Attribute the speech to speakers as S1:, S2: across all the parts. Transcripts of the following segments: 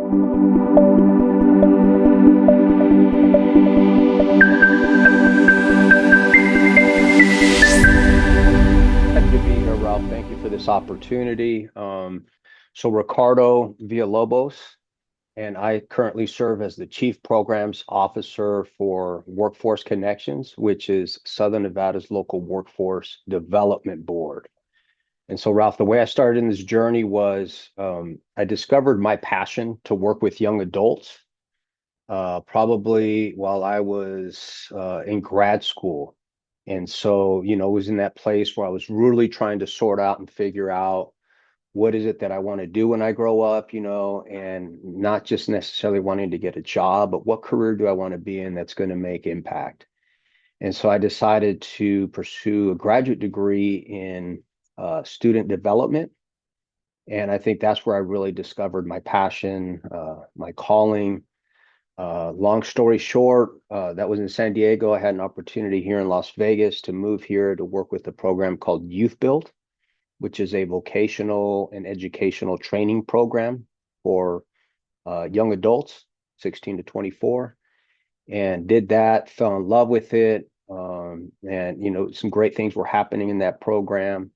S1: Glad to be here, Ralph. Thank you for this opportunity. So Ricardo Villalobos, and I currently serve as the Chief Programs Officer for Workforce Connections, which is Southern Nevada's local workforce development board. And so, Ralph, the way I started in this journey was I discovered my passion to work with young adults, probably while I was in grad school. And so, was in that place where I was really trying to sort out and figure out what is it that I want to do when I grow up, and not just necessarily wanting to get a job, but what career do I want to be in that's going to make impact? And so I decided to pursue a graduate degree in student development. And I think that's where I really discovered my passion, my calling. Long story short, that was in San Diego. I had an opportunity here in Las Vegas to move here to work with a program called Youth Build, which is a vocational and educational training program for young adults, 16 to 24, and did that, fell in love with it. And some great things were happening in that program.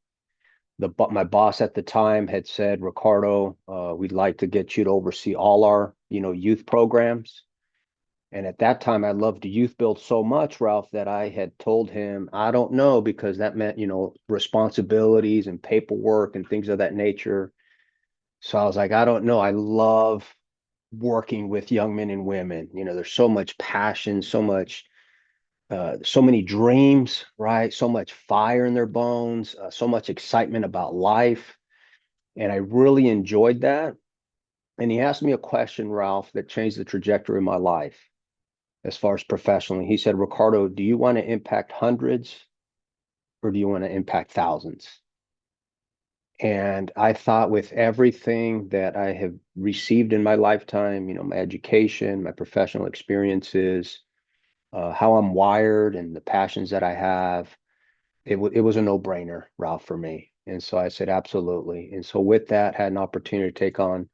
S1: My boss at the time had said, Ricardo, we'd like to get you to oversee all our, youth programs. And at that time, I loved Youth Build so much, Ralph, that I had told him, I don't know, because that meant, responsibilities and paperwork and things of that nature. So I was like, I don't know. I love working with young men and women. There's so much passion, so many dreams, right? So much fire in their bones, so much excitement about life. And I really enjoyed that. And he asked me a question, Ralph, that changed the trajectory of my life as far as professionally. He said, Ricardo, do you want to impact hundreds or do you want to impact thousands? And I thought, with everything that I have received in my lifetime, my education, my professional experiences, how I'm wired and the passions that I have, it was a no-brainer, Ralph, for me. And so I said, absolutely. And so with that, had an opportunity to take on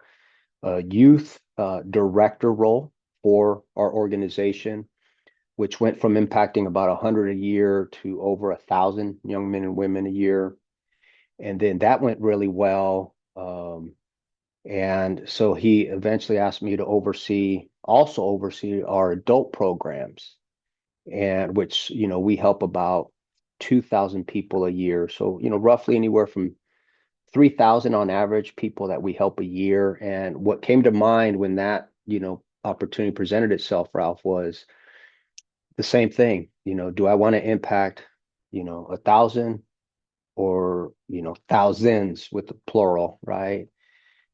S1: a youth director role for our organization, which went from impacting about 100 a year to over 1,000 young men and women a year. And then that went really well. And so he eventually asked me to also oversee our adult programs, and which, we help about 2,000 people a year. So, roughly anywhere from 3,000 on average people that we help a year. And what came to mind when that, opportunity presented itself, Ralph, was the same thing. Do I want to impact, 1,000 or, thousands with the plural, right?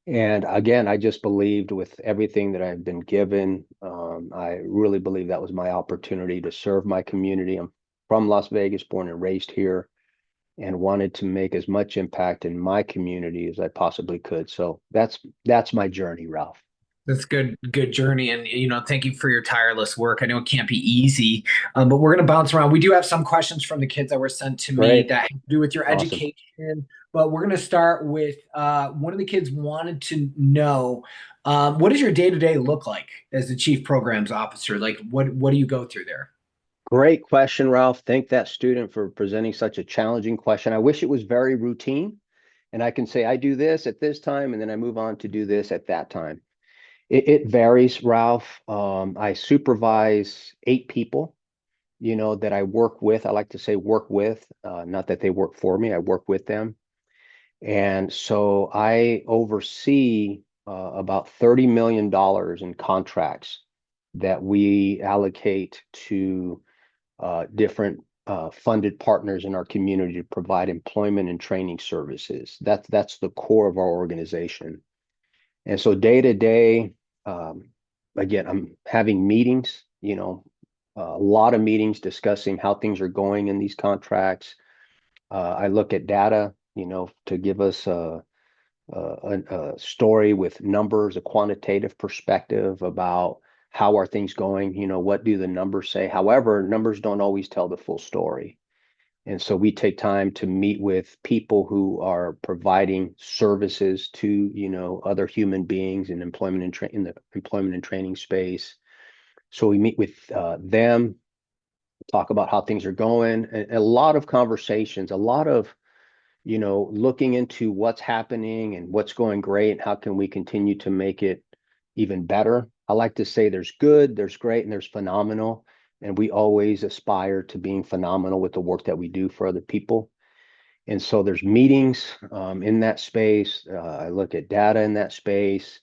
S1: And again, I just believed with everything that I've been given, I really believe that was my opportunity to serve my community. I'm from Las Vegas, born and raised here, and wanted to make as much impact in my community as I possibly could. So that's my journey, Ralph.
S2: That's good journey, and thank you for your tireless work. I know it can't be easy, but we're going to bounce around. We do have some questions from the kids that were sent to me
S1: Great.
S2: that have to do with your
S1: Awesome.
S2: education. But we're going to start with one of the kids wanted to know, what does your day-to-day look like as the chief programs officer? Like, what do you go through there?
S1: Great question, Ralph. Thank that student for presenting such a challenging question. I wish it was very routine and I can say I do this at this time and then I move on to do this at that time. It varies, Ralph. I supervise 8 people, that I work with. I like to say work with, not that they work for me. I work with them. And so I oversee about $30 million in contracts that we allocate to different funded partners in our community to provide employment and training services. That's the core of our organization. And so day to day, again, I'm having meetings, a lot of meetings discussing how things are going in these contracts. I look at data, to give us a story with numbers, a quantitative perspective about how are things going, what do the numbers say? However, numbers don't always tell the full story. And so we take time to meet with people who are providing services to, other human beings in in the employment and training space. So we meet with them, talk about how things are going, and a lot of conversations, a lot of, looking into what's happening and what's going great and how can we continue to make it even better. I like to say there's good, there's great, and there's phenomenal. And we always aspire to being phenomenal with the work that we do for other people. And so there's meetings in that space. I look at data in that space.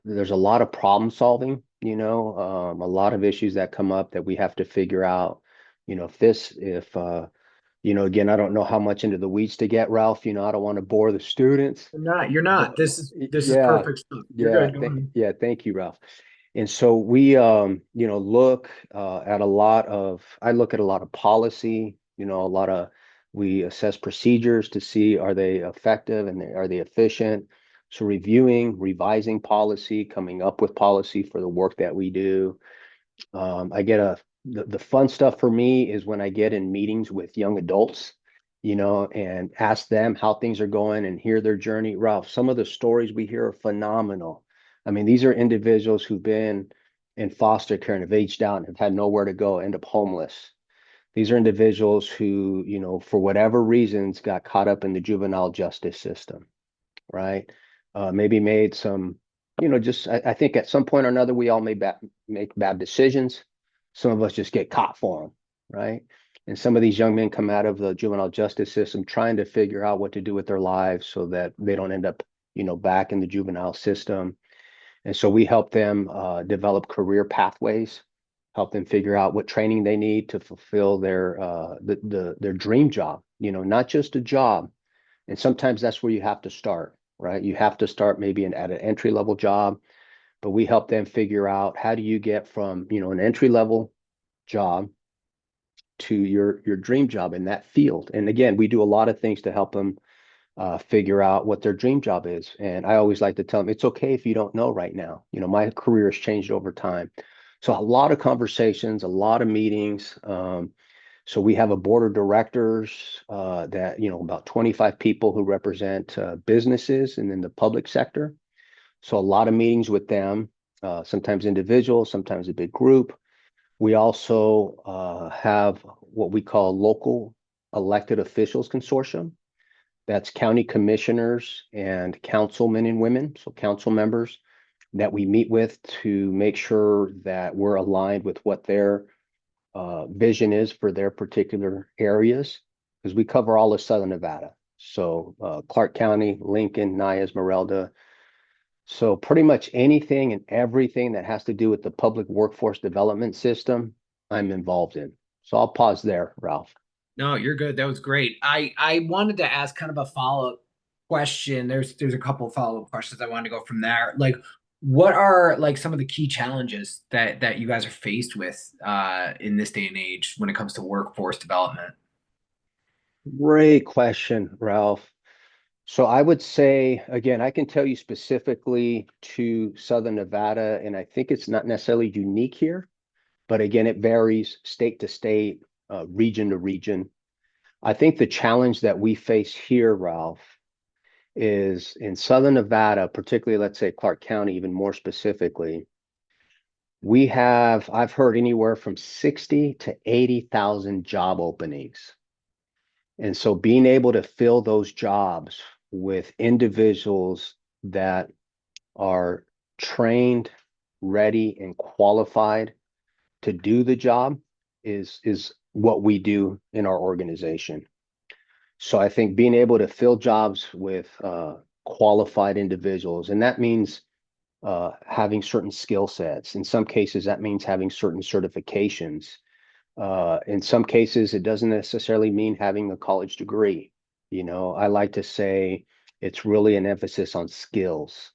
S1: There's a lot of problem solving, a lot of issues that come up that we have to figure out, again, I don't know how much into the weeds to get, Ralph. I don't want to bore the students,
S2: You're not.
S1: but
S2: This is
S1: yeah,
S2: perfect stuff. You're
S1: yeah,
S2: good. Go on.
S1: yeah. Thank you, Ralph. And so we, look at a lot of, I look at a lot of policy, we assess procedures to see are they effective and are they efficient. So reviewing, revising policy, coming up with policy for the work that we do. I get the fun stuff for me is when I get in meetings with young adults, and ask them how things are going and hear their journey. Ralph, some of the stories we hear are phenomenal. I mean, these are individuals who've been in foster care and have aged out and have had nowhere to go, end up homeless. These are individuals who, for whatever reasons, got caught up in the juvenile justice system, right? Maybe made some, just I think at some point or another, we all make bad decisions. Some of us just get caught for them, right? And some of these young men come out of the juvenile justice system trying to figure out what to do with their lives so that they don't end up, back in the juvenile system. And so we help them develop career pathways, help them figure out what training they need to fulfill their dream job, not just a job. And sometimes that's where you have to start, right? You have to start maybe at an entry level job, but we help them figure out how do you get from, an entry level job to your dream job in that field. And again, we do a lot of things to help them figure out what their dream job is. And I always like to tell them it's okay if you don't know right now. My career has changed over time. So a lot of conversations, a lot of meetings. So we have a board of directors that, about 25 people who represent businesses and in the public sector. So a lot of meetings with them, sometimes individuals, sometimes a big group. We also have what we call local elected officials consortium. That's county commissioners and councilmen and women, so council members that we meet with to make sure that we're aligned with what their vision is for their particular areas, because we cover all of Southern Nevada. So Clark County, Lincoln, Nye, Esmeralda. So pretty much anything and everything that has to do with the public workforce development system, I'm involved in. So I'll pause there, Ralph.
S2: No, you're good. That was great. I wanted to ask kind of a follow-up question. There's a couple of follow-up questions I wanted to go from there. Like, what are like some of the key challenges that you guys are faced with in this day and age when it comes to workforce development?
S1: Great question, Ralph. So I would say, again, I can tell you specifically to Southern Nevada, and I think it's not necessarily unique here, but again, it varies state to state, region to region. I think the challenge that we face here, Ralph, is in Southern Nevada, particularly, let's say Clark County, even more specifically, I've heard anywhere from 60 to 80,000 job openings. And so being able to fill those jobs with individuals that are trained, ready, and qualified to do the job is what we do in our organization. So I think being able to fill jobs with qualified individuals, and that means having certain skill sets. In some cases, that means having certain certifications. In some cases, it doesn't necessarily mean having a college degree. I like to say it's really an emphasis on skills.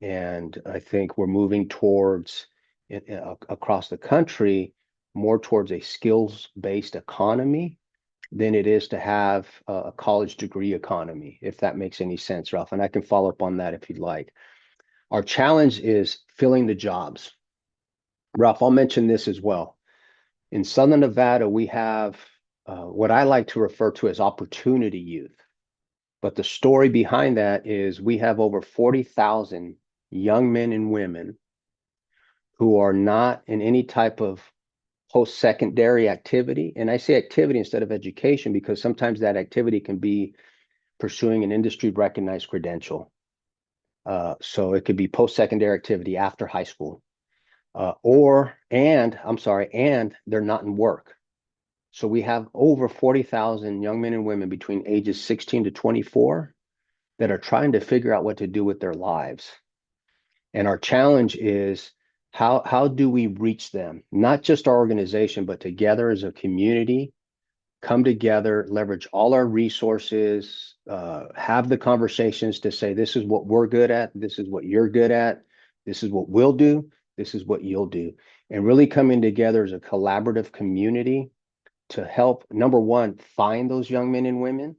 S1: And I think we're moving towards, across the country, more towards a skills-based economy than it is to have a college degree economy, if that makes any sense, Ralph. And I can follow up on that if you'd like. Our challenge is filling the jobs. Ralph, I'll mention this as well. In Southern Nevada, we have what I like to refer to as opportunity youth. But the story behind that is we have over 40,000 young men and women who are not in any type of post-secondary activity. And I say activity instead of education because sometimes that activity can be pursuing an industry recognized credential. So it could be post-secondary activity after high school, and they're not in work. So we have over 40,000 young men and women between ages 16 to 24 that are trying to figure out what to do with their lives. And our challenge is how do we reach them? Not just our organization, but together as a community, come together, leverage all our resources, have the conversations to say, this is what we're good at, this is what you're good at, this is what we'll do, this is what you'll do. And really coming together as a collaborative community to help, number one, find those young men and women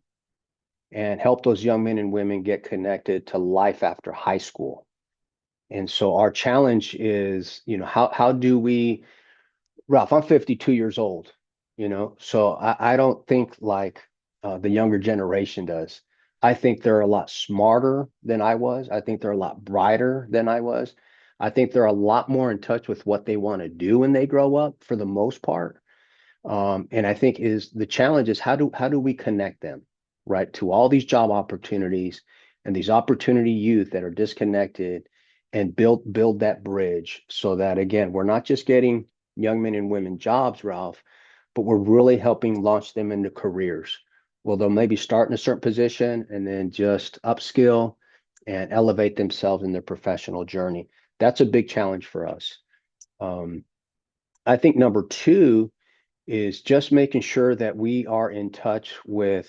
S1: and help those young men and women get connected to life after high school. And so our challenge is, how do we, Ralph, I'm 52 years old, so I don't think like the younger generation does. I think they're a lot smarter than I was. I think they're a lot brighter than I was. I think they're a lot more in touch with what they want to do when they grow up for the most part. And I think is the challenge is how do we connect them, right, to all these job opportunities and these opportunity youth that are disconnected and build that bridge so that again, we're not just getting young men and women jobs, Ralph, but we're really helping launch them into careers. Well, they'll maybe start in a certain position and then just upskill and elevate themselves in their professional journey. That's a big challenge for us. Um, I think number two is just making sure that we are in touch with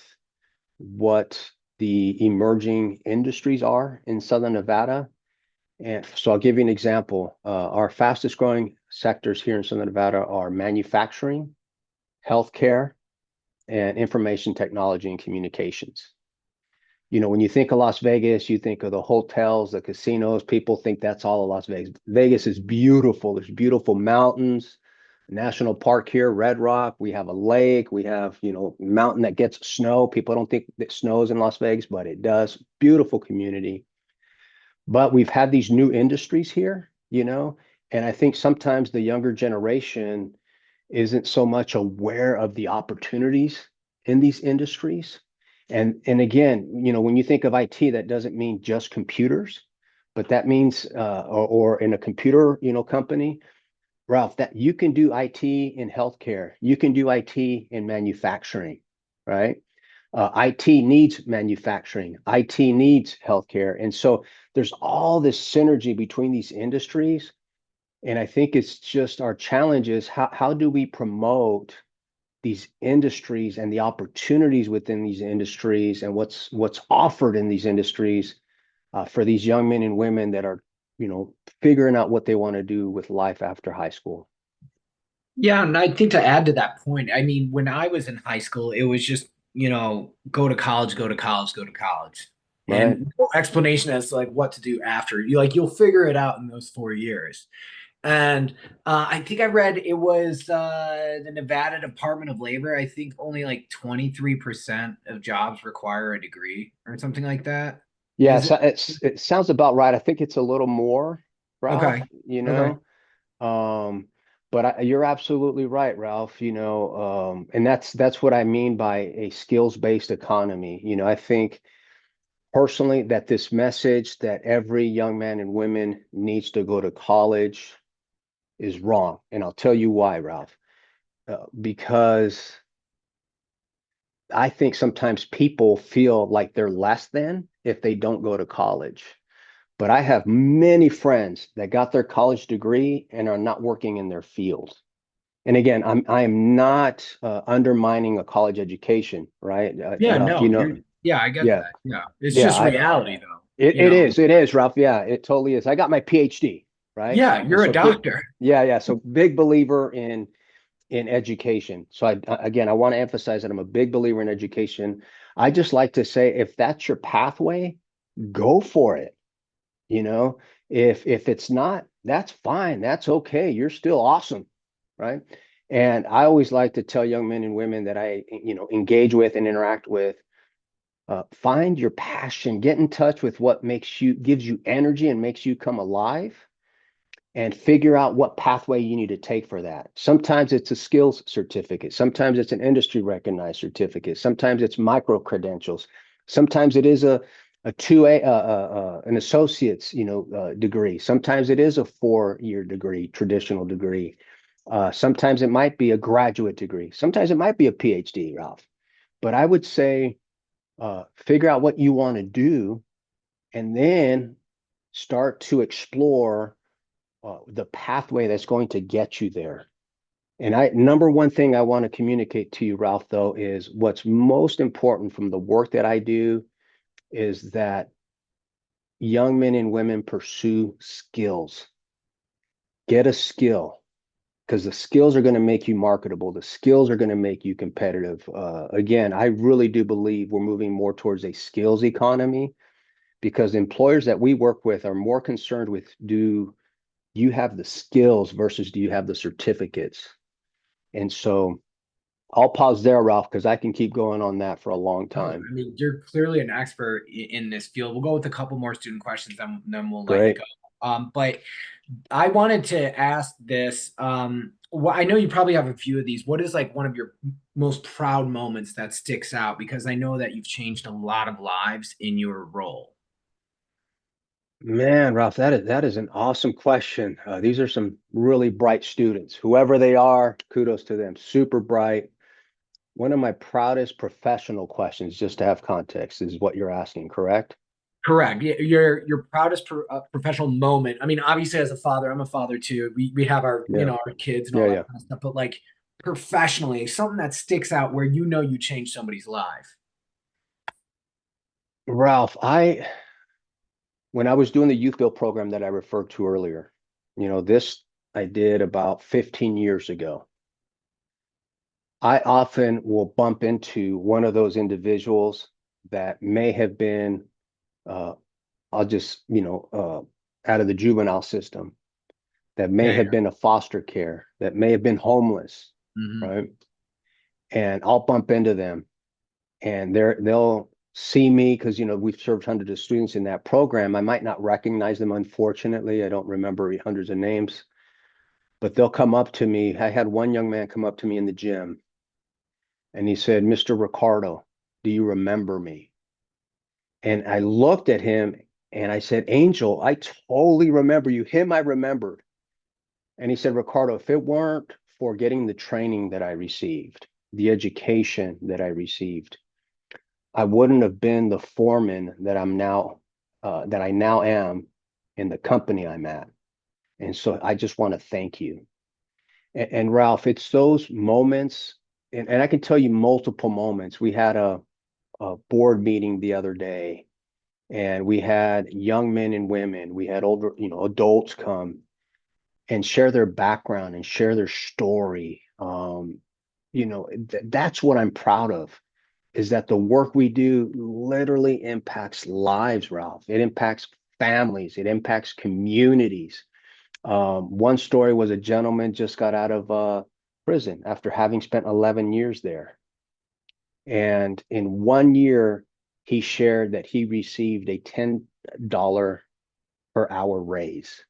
S1: what the emerging industries are in Southern Nevada. And so I'll give you an example. Our fastest growing sectors here in Southern Nevada are manufacturing, healthcare, and information technology and communications. When you think of Las Vegas, you think of the hotels, the casinos. People think that's all of Las Vegas. Vegas is beautiful. There's beautiful mountains, national park here, Red Rock. We have a lake. We have, mountain that gets snow. People don't think that snows in Las Vegas, but it does. Beautiful community. But we've had these new industries here, and I think sometimes the younger generation isn't so much aware of the opportunities in these industries. And again, when you think of IT, that doesn't mean just computers, but that means or in a computer, company, Ralph, that you can do IT in healthcare, you can do IT in manufacturing, right? IT needs manufacturing, IT needs healthcare. And so there's all this synergy between these industries. And I think it's just our challenge is how do we promote these industries and the opportunities within these industries and what's offered in these industries for these young men and women that are, figuring out what they want to do with life after high school.
S2: Yeah, and I think to add to that point, I mean, when I was in high school, it was just, go to college, go to college, go to college.
S1: Right.
S2: And no explanation as to like what to do after. You'll figure it out in those 4 years. And I think I read it was the Nevada Department of Labor. I think only like 23% of jobs require a degree or something like that.
S1: Yeah,
S2: Is it?
S1: so it sounds about right. I think it's a little more, Ralph,
S2: Okay. Okay.
S1: Um, but you're absolutely right, Ralph, and that's what I mean by a skills-based economy. I think personally that this message that every young man and woman needs to go to college is wrong. And I'll tell you why, Ralph. Because I think sometimes people feel like they're less than if they don't go to college. But I have many friends that got their college degree and are not working in their field. And again, I am not undermining a college education, right?
S2: Yeah,
S1: Ralph,
S2: no, yeah, I get
S1: yeah,
S2: that. Yeah. It's
S1: yeah,
S2: just reality though,
S1: it is, Ralph. Yeah, it totally is. I got my PhD, right?
S2: Yeah,
S1: And
S2: you're a
S1: so
S2: doctor.
S1: yeah. So big believer in education. So again, I want to emphasize that I'm a big believer in education. I just like to say, if that's your pathway, go for it. You know, if it's not, that's fine. That's okay. You're still awesome, right? And I always like to tell young men and women that I, engage with and interact with, find your passion, get in touch with what gives you energy and makes you come alive, and figure out what pathway you need to take for that. Sometimes it's a skills certificate. Sometimes it's an industry recognized certificate. Sometimes it's micro credentials. Sometimes it is a 2A, an associate's, degree. Sometimes it is a 4-year degree, traditional degree. Sometimes it might be a graduate degree. Sometimes it might be a PhD, Ralph. But I would say, figure out what you want to do, and then start to explore the pathway that's going to get you there. And number one thing I want to communicate to you, Ralph, though, is what's most important from the work that I do is that young men and women pursue skills. Get a skill, because the skills are going to make you marketable. The skills are going to make you competitive. Again, I really do believe we're moving more towards a skills economy, because employers that we work with are more concerned with, do you have the skills versus do you have the certificates? And so I'll pause there, Ralph, because I can keep going on that for a long
S2: Oh,
S1: time.
S2: I mean, you're clearly an expert in this field. We'll go with a couple more student questions, then we'll let you
S1: Great.
S2: go. But I wanted to ask this. Well, I know you probably have a few of these. What is like one of your most proud moments that sticks out? Because I know that you've changed a lot of lives in your role.
S1: Man, Ralph, that is an awesome question. These are some really bright students. Whoever they are, kudos to them. Super bright. One of my proudest professional questions, just to have context, is what you're asking, correct?
S2: Correct. Your proudest professional moment. I mean, obviously, as a father, I'm a father too. We have our
S1: Yeah.
S2: our kids and
S1: Yeah,
S2: all that
S1: yeah.
S2: kind of stuff. But like professionally, something that sticks out where you changed somebody's life.
S1: Ralph, when I was doing the youth build program that I referred to earlier, this I did about 15 years ago. I often will bump into one of those individuals that may have been, uh, I'll just, out of the juvenile system, that may
S2: Yeah.
S1: have been a foster care, that may have been homeless,
S2: Hmm.
S1: right? And I'll bump into them, and they'll see me because, we've served hundreds of students in that program. I might not recognize them, unfortunately. I don't remember hundreds of names, but they'll come up to me. I had one young man come up to me in the gym, and he said, "Mr. Ricardo, do you remember me?" And I looked at him and I said, "Angel, I totally remember you. Him, I remembered." And he said, "Ricardo, if it weren't for getting the training that I received, the education that I received, I wouldn't have been the foreman that I now am in the company I'm at. And so I just want to thank you." And Ralph, it's those moments, and I can tell you multiple moments. We had a board meeting the other day, and we had young men and women, we had older, adults come and share their background and share their story. That's what I'm proud of, is that the work we do literally impacts lives, Ralph. It impacts families, it impacts communities. One story was a gentleman just got out of prison after having spent 11 years there. And in 1 year, he shared that he received a $10 per hour raise,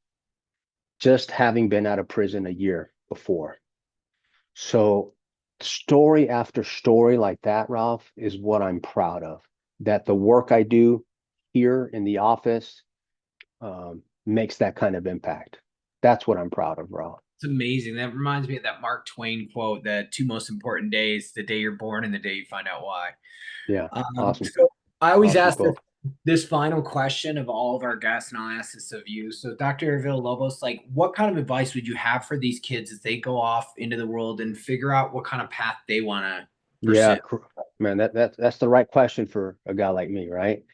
S1: just having been out of prison a year before. So, story after story like that, Ralph, is what I'm proud of. That the work I do here in the office makes that kind of impact. That's what I'm proud of, Ralph.
S2: It's amazing. That reminds me of that Mark Twain quote: "The two most important days, the day you're born and the day you find out why."
S1: Yeah, awesome,
S2: So I always
S1: awesome
S2: ask
S1: quote.
S2: this final question of all of our guests, and I'll ask this of you. So, Dr. Villalobos, like, what kind of advice would you have for these kids as they go off into the world and figure out what kind of path they want to
S1: Yeah,
S2: pursue?
S1: man, that's the right question for a guy like me, right?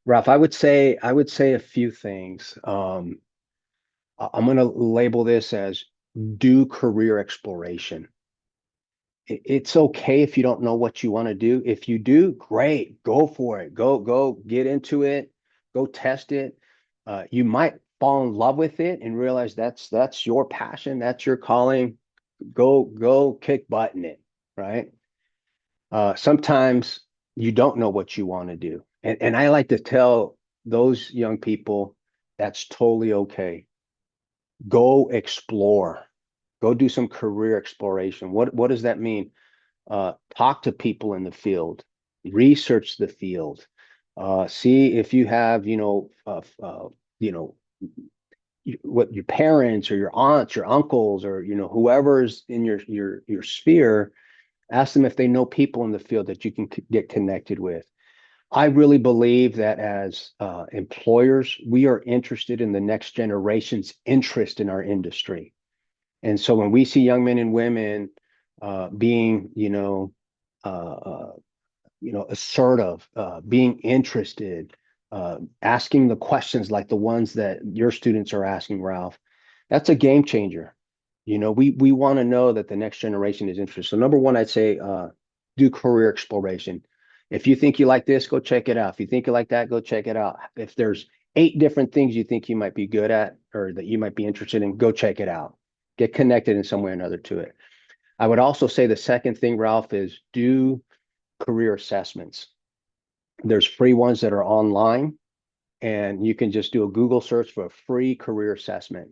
S1: Ralph, I would say a few things. I'm going to label this as do career exploration. It's okay if you don't know what you want to do. If you do, great, go for it. Go get into it. Go test it. You might fall in love with it and realize that's your passion, that's your calling. go kick butt in it, right? Sometimes you don't know what you want to do. And I like to tell those young people that's totally okay. Go explore, go do some career exploration. What does that mean? Talk to people in the field, research the field, see if you have, you know, what your parents or your aunts, your uncles, or whoever's in your sphere. Ask them if they know people in the field that you can get connected with. I really believe that as employers, we are interested in the next generation's interest in our industry. And so when we see young men and women being, assertive, being interested, asking the questions like the ones that your students are asking, Ralph, that's a game changer. We want to know that the next generation is interested. So number one, I'd say do career exploration. If you think you like this, go check it out. If you think you like that, go check it out. If there's 8 different things you think you might be good at or that you might be interested in, go check it out. Get connected in some way or another to it. I would also say the second thing, Ralph, is do career assessments. There's free ones that are online, and you can just do a Google search for a free career assessment.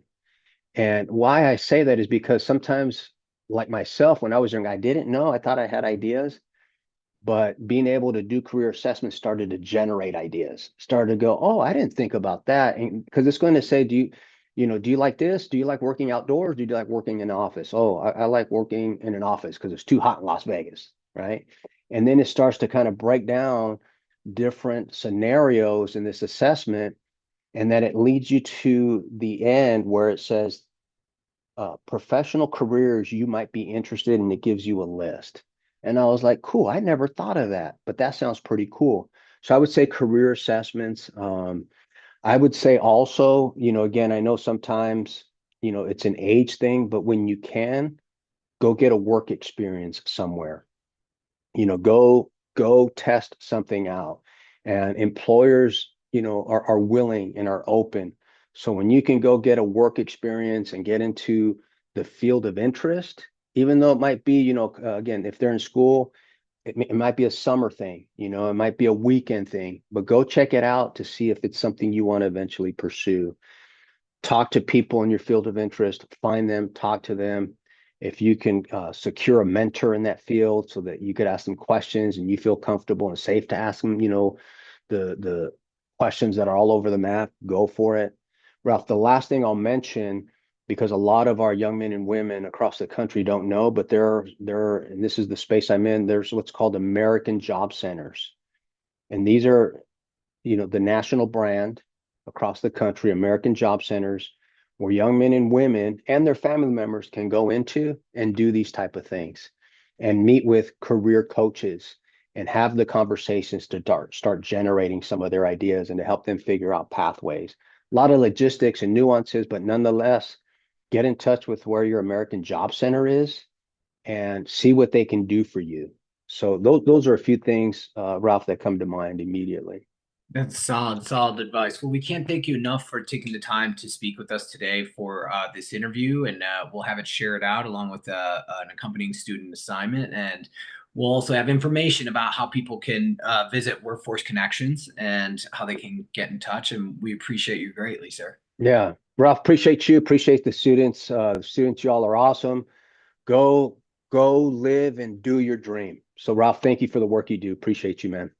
S1: And why I say that is because sometimes, like myself, when I was young, I didn't know. I thought I had ideas, but being able to do career assessment started to generate ideas, started to go, oh, I didn't think about that. And because it's going to say, do you like this? Do you like working outdoors? Do you like working in an office? Oh, I like working in an office because it's too hot in Las Vegas, right? And then it starts to kind of break down different scenarios in this assessment, and then it leads you to the end where it says professional careers you might be interested in. It gives you a list. And I was like, cool, I never thought of that, but that sounds pretty cool. So I would say career assessments. I would say also, again, I know sometimes, it's an age thing, but when you can, go get a work experience somewhere. Go test something out. And employers, are willing and are open. So when you can go get a work experience and get into the field of interest, even though it might be, again, if they're in school, it might be a summer thing, it might be a weekend thing, but go check it out to see if it's something you want to eventually pursue. Talk to people in your field of interest, find them, talk to them. If you can secure a mentor in that field so that you could ask them questions and you feel comfortable and safe to ask them, the questions that are all over the map, go for it. Ralph, the last thing I'll mention, because a lot of our young men and women across the country don't know, but and this is the space I'm in, there's what's called American Job Centers. And these are the national brand across the country, American Job Centers, where young men and women and their family members can go into and do these type of things and meet with career coaches and have the conversations to start generating some of their ideas and to help them figure out pathways. A lot of logistics and nuances, but nonetheless, get in touch with where your American Job Center is and see what they can do for you. So those are a few things, Ralph, that come to mind immediately.
S2: That's solid advice. Well, we can't thank you enough for taking the time to speak with us today for this interview, and we'll have it shared out along with an accompanying student assignment, and we'll also have information about how people can visit Workforce Connections and how they can get in touch. And we appreciate you greatly, sir.
S1: Yeah, Ralph, appreciate you. Appreciate the students. The students, y'all are awesome. Go, go live and do your dream. So, Ralph, thank you for the work you do. Appreciate you, man.